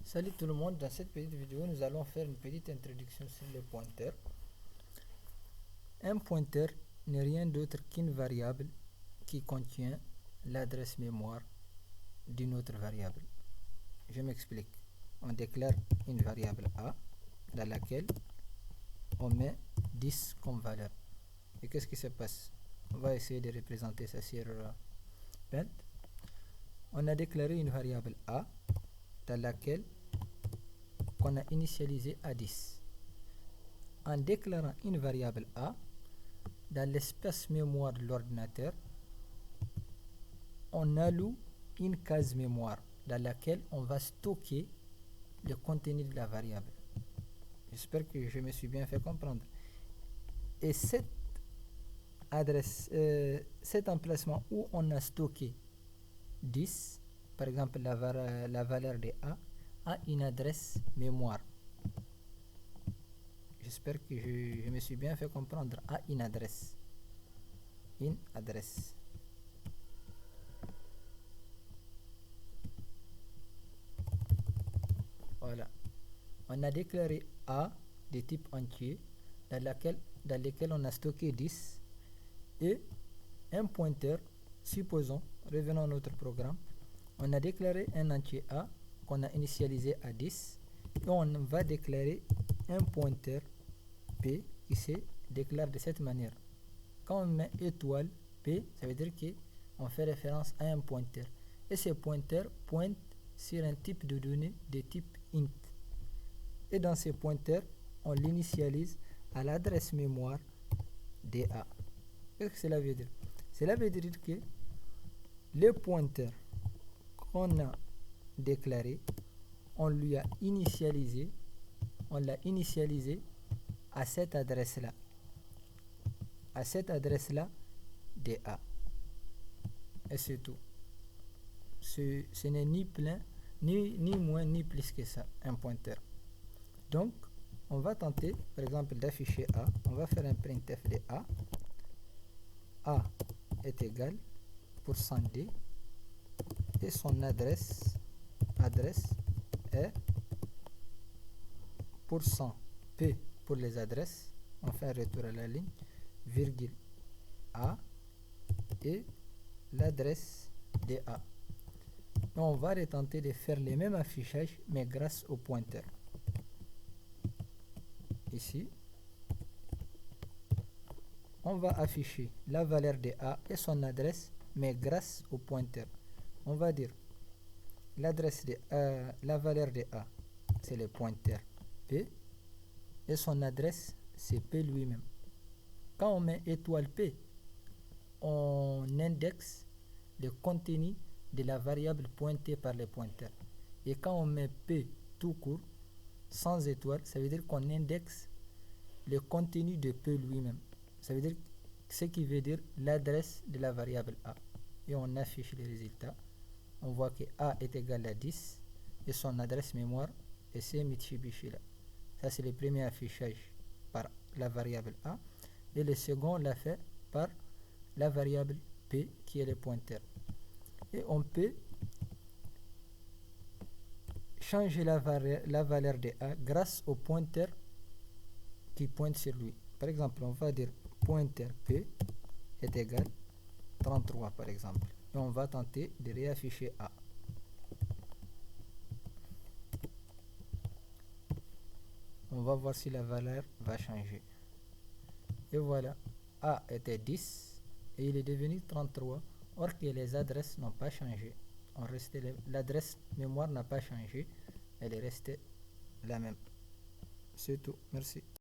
Salut tout le monde, dans cette petite vidéo, nous allons faire une petite introduction sur les pointeurs. Un pointeur n'est rien d'autre qu'une variable qui contient l'adresse mémoire d'une autre variable. Je m'explique. On déclare une variable A dans laquelle on met 10 comme valeur. Et qu'est-ce qui se passe? On va essayer de représenter ça sur Paint. On a déclaré une variable A dans laquelle on a initialisé à 10. En déclarant une variable A dans l'espace mémoire de l'ordinateur, on alloue une case mémoire dans laquelle on va stocker le contenu de la variable. J'espère que je me suis bien fait comprendre. Et cette adresse, cet emplacement où on a stocké 10, par exemple la valeur de A une adresse mémoire. J'espère que je me suis bien fait comprendre. A une adresse. Une adresse. Voilà. On a déclaré A de type entier dans lequel on a stocké 10 et un pointeur. Supposons, revenons à notre programme, on a déclaré un entier A qu'on a initialisé à 10 et on va déclarer un pointeur P qui se déclare de cette manière. Quand on met étoile P, ça veut dire qu'on fait référence à un pointeur. Et ce pointeur pointe sur un type de données de type int. Et dans ce pointeur, on l'initialise à l'adresse mémoire de A. Qu'est-ce que cela veut dire? Cela veut dire que le pointeur qu'on a déclaré, on lui a initialisé, à cette adresse-là. À cette adresse-là de A. Et c'est tout. Ce n'est ni plein, ni moins, ni plus que ça, un pointeur. Donc, on va tenter, par exemple, d'afficher A. On va faire un printf de A. A est égal %d et son adresse est %p pour les adresses. On fait un retour à la ligne, virgule A et l'adresse de A. Et on va retenter de faire le même affichage mais grâce au pointeur. Ici, on va afficher la valeur de A et son adresse mais grâce au pointeur. On va dire l'adresse de A, la valeur de A, c'est le pointeur P et son adresse c'est P lui-même. Quand on met étoile P, on indexe le contenu de la variable pointée par le pointeur. Et quand on met P tout court, sans étoile, ça veut dire qu'on indexe le contenu de P lui-même. Ça veut dire ce qui veut dire l'adresse de la variable A. Et on affiche les résultats. On voit que A est égal à 10 et son adresse mémoire est ce Mitsubishi là. Ça c'est le premier affichage par la variable A. Et le second l'a fait par la variable P qui est le pointeur. Et on peut changer la valeur de A grâce au pointeur qui pointe sur lui. Par exemple, on va dire pointeur P est égal 33 par exemple. Et on va tenter de réafficher A. On va voir si la valeur va changer. Et voilà, A était 10 et il est devenu 33. Or que les adresses n'ont pas changé. L'adresse mémoire n'a pas changé. Elle est restée la même. C'est tout. Merci.